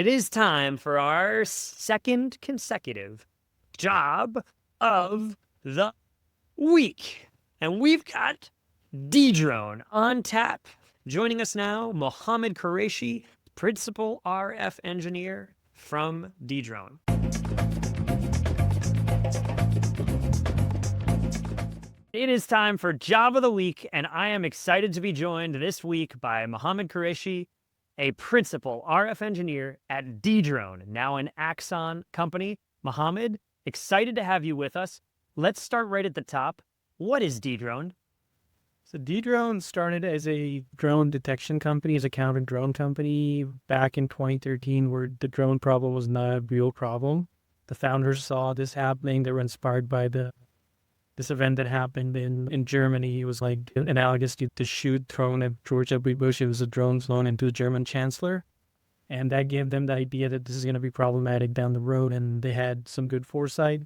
It is time for our second consecutive job of the week. And we've got Dedrone on tap. Joining us now, Muhammad Qureshi, Principal RF Engineer from Dedrone. It is time for Job of the Week, and I am excited to be joined this week by Muhammad Qureshi, a principal RF engineer at Dedrone, now an Axon company. Muhammad, excited to have you with us. Let's start right at the top. What is Dedrone? So Dedrone started as a drone detection company, as a counter drone company back in 2013, where the drone problem was not a real problem. The founders saw this happening. They were inspired by this event that happened in Germany. It was like analogous to the shoot thrown at George W. Bush. It was a drone thrown into the German chancellor. And that gave them the idea that this is going to be problematic down the road. And they had some good foresight.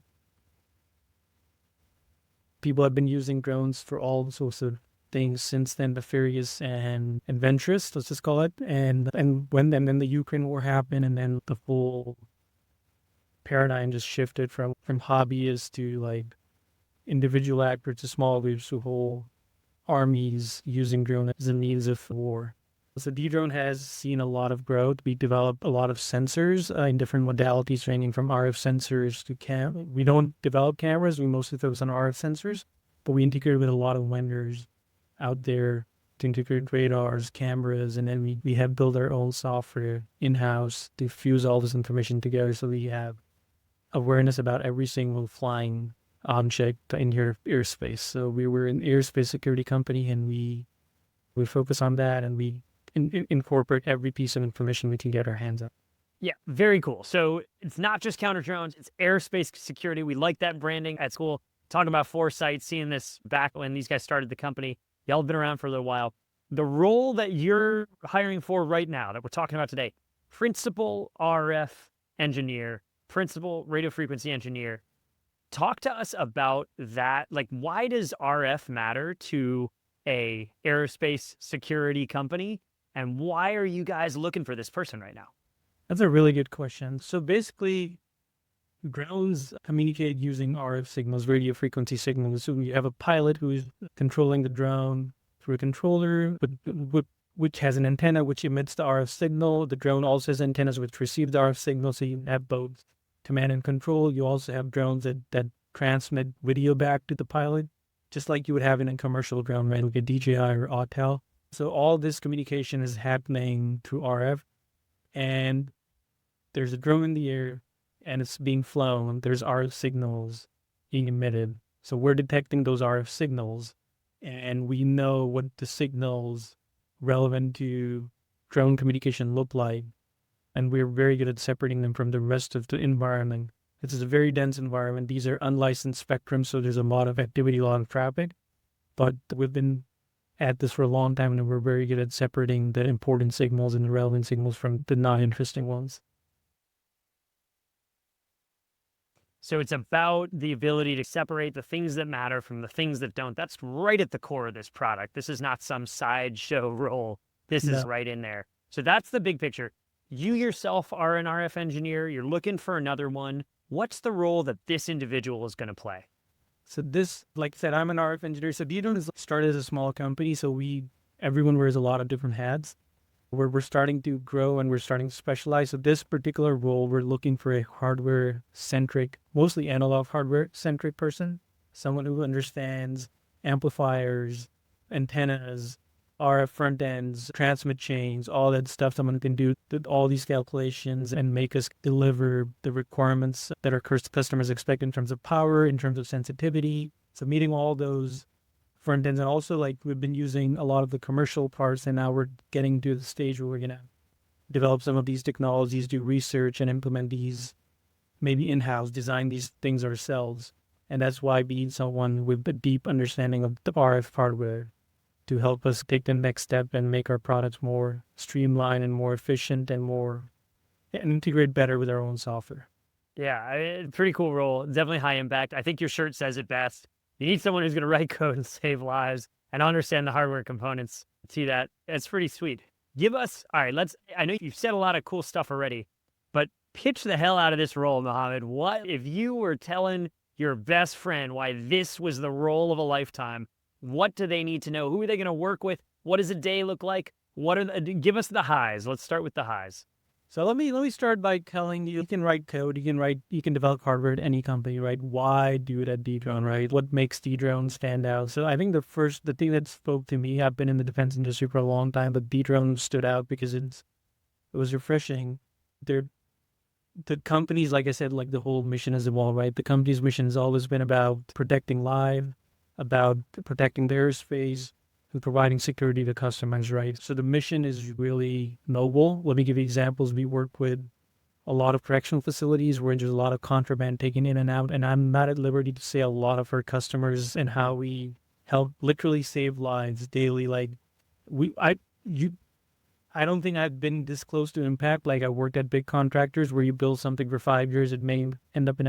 People have been using drones for all sorts of things since then, nefarious and adventurous, let's just call it. And then the Ukraine war happened, and then the full paradigm just shifted from hobbyists to like individual actors to small groups to whole armies using drones as a means of war. So Dedrone has seen a lot of growth. We developed a lot of sensors in different modalities, ranging from RF sensors to We don't develop cameras. We mostly focus on RF sensors, but we integrate with a lot of vendors out there to integrate radars, cameras, and then we have built our own software in-house to fuse all this information together so we have awareness about every single flying object in your airspace. So we were an airspace security company, and we focus on that, and we incorporate every piece of information we can get our hands on. Yeah, very cool. So it's not just counter drones, it's airspace security. We like that branding at school. Talking about foresight, seeing this back when these guys started the company. Y'all have been around for a little while. The role that you're hiring for right now, that we're talking about today, principal RF engineer, principal radio frequency engineer. Talk to us about that. Like, why does RF matter to a aerospace security company? And why are you guys looking for this person right now? That's a really good question. So basically, drones communicate using RF signals, radio frequency signals. So you have a pilot who is controlling the drone through a controller, which has an antenna which emits the RF signal. The drone also has antennas which receive the RF signal, so you have both command and control. You also have drones that transmit video back to the pilot, just like you would have in a commercial drone, right? Like a DJI or Autel. So all this communication is happening through RF, and there's a drone in the air, and it's being flown. There's RF signals being emitted. So we're detecting those RF signals, and we know what the signals relevant to drone communication look like. And we're very good at separating them from the rest of the environment. This is a very dense environment. These are unlicensed spectrums, so there's a lot of activity, a lot of traffic. But we've been at this for a long time, and we're very good at separating the important signals and the relevant signals from the non-interesting ones. So it's about the ability to separate the things that matter from the things that don't. That's right at the core of this product. This is not some sideshow role. This is right in there. So that's the big picture. You yourself are an RF engineer. You're looking for another one. What's the role that this individual is going to play? So this, like I said, I'm an RF engineer. So Dedrone is started as a small company. So everyone wears a lot of different hats. We're starting to grow and we're starting to specialize. So this particular role, we're looking for a hardware-centric, mostly analog hardware-centric person. Someone who understands amplifiers, antennas, RF front ends, transmit chains, all that stuff. Someone can do all these calculations and make us deliver the requirements that our customers expect in terms of power, in terms of sensitivity. So meeting all those front ends, and also like we've been using a lot of the commercial parts, and now we're getting to the stage where we're going to develop some of these technologies, do research and implement these maybe in-house, design these things ourselves. And that's why we need someone with a deep understanding of the RF hardware to help us take the next step and make our products more streamlined and more efficient and integrate better with our own software. Yeah, pretty cool role. Definitely high impact. I think your shirt says it best. You need someone who's going to write code and save lives and understand the hardware components. See that? It's pretty sweet. Give us, all right, I know you've said a lot of cool stuff already. But pitch the hell out of this role, Muhammad. What if you were telling your best friend why this was the role of a lifetime? What do they need to know? Who are they going to work with? What does a day look like? What are give us the highs? Let's start with the highs. So let me start by telling you, you can write code, you can develop hardware at any company, right? Why do it at Dedrone, right? What makes Dedrone stand out? So I think the thing that spoke to me, I've been in the defense industry for a long time, but Dedrone stood out because it was refreshing. The company's, like I said, like the whole mission has evolved, right? The company's mission has always been about protecting life, about protecting the airspace, and providing security to customers, right? So the mission is really noble. Let me give you examples. We work with a lot of correctional facilities where there's a lot of contraband taken in and out, and I'm not at liberty to say a lot of our customers and how we help literally save lives daily. Like I don't think I've been this close to impact. Like I worked at big contractors where you build something for 5 years, it may end up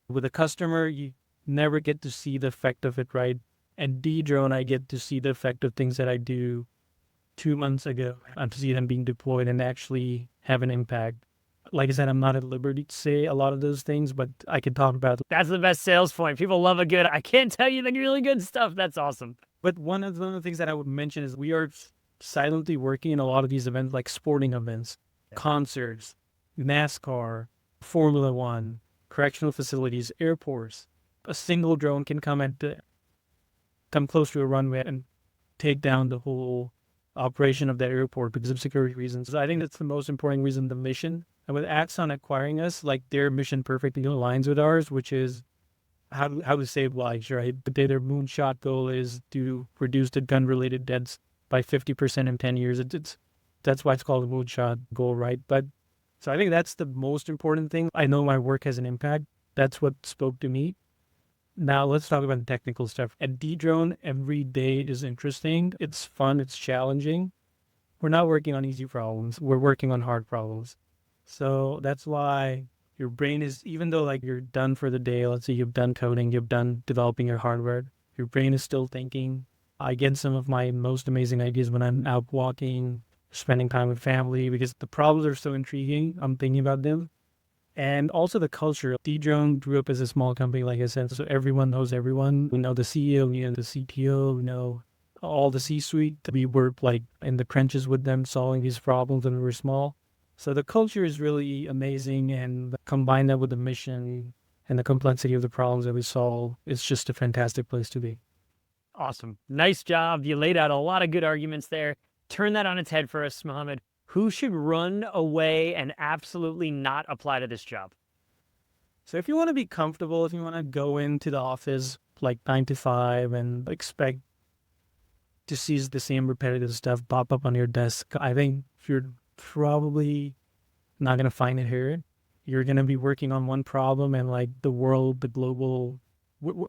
with a customer, you never get to see the effect of it, right? At Dedrone, I get to see the effect of things that I do 2 months ago. I see them being deployed and actually have an impact. Like I said, I'm not at liberty to say a lot of those things, but I can talk about it. That's the best sales point. People love a good, I can't tell you the really good stuff. That's awesome. But one of the things that I would mention is we are silently working in a lot of these events, like sporting events, concerts, NASCAR, Formula One, correctional facilities, airports. A single drone can come close to a runway and take down the whole operation of that airport because of security reasons. So I think that's the most important reason, the mission. And with Axon acquiring us, like their mission perfectly aligns with ours, which is how to save lives, right? But their moonshot goal is to reduce the gun-related deaths by 50% in 10 years. That's why it's called a moonshot goal, right? But so I think that's the most important thing. I know my work has an impact. That's what spoke to me. Now let's talk about the technical stuff. At Dedrone, every day is interesting. It's fun. It's challenging. We're not working on easy problems. We're working on hard problems. So that's why your brain is, even though like you're done for the day, let's say you've done coding, you've done developing your hardware, your brain is still thinking. I get some of my most amazing ideas when I'm out walking, spending time with family, because the problems are so intriguing. I'm thinking about them. And also the culture. Dedrone grew up as a small company, like I said, so everyone knows everyone. We know the CEO, we know the CTO, we know all the C-suite. We were like in the trenches with them solving these problems when we were small. So the culture is really amazing, and combine that with the mission and the complexity of the problems that we solve, it's just a fantastic place to be. Awesome. Nice job. You laid out a lot of good arguments there. Turn that on its head for us, Muhammad. Who should run away and absolutely not apply to this job? So if you want to be comfortable, if you want to go into the office like 9 to 5 and expect to see the same repetitive stuff pop up on your desk, I think you're probably not going to find it here. You're going to be working on one problem, and like the world, the global,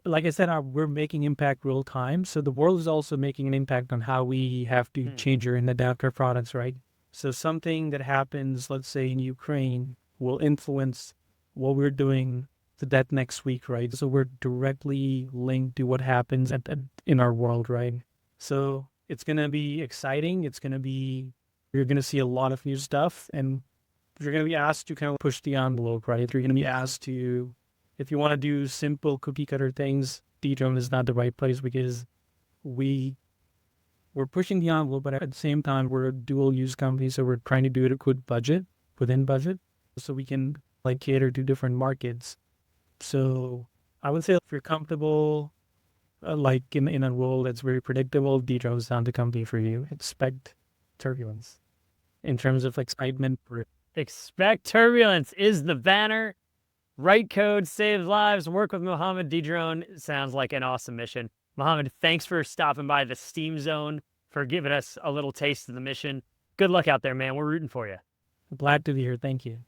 like I said, we're making impact real time. So the world is also making an impact on how we have to change and adapt our products, right? So something that happens, let's say in Ukraine, will influence what we're doing to that next week, right? So we're directly linked to what happens in our world, right? So it's going to be exciting. You're going to see a lot of new stuff, and you're going to be asked to kind of push the envelope, right? You're going to be asked to, if you want to do simple cookie cutter things, Dedrone is not the right place, because we're pushing the envelope, but at the same time, we're a dual use company. So we're trying to do it within budget, so we can like cater to different markets. So I would say if you're comfortable, like in a role that's very predictable, Dedrone is not the company for you. Expect turbulence in terms of excitement. Expect turbulence is the banner. Write code, save lives, work with Muhammad. Dedrone sounds like an awesome mission. Muhammad, thanks for stopping by the Steam Zone, for giving us a little taste of the mission. Good luck out there, man. We're rooting for you. Glad to be here. Thank you.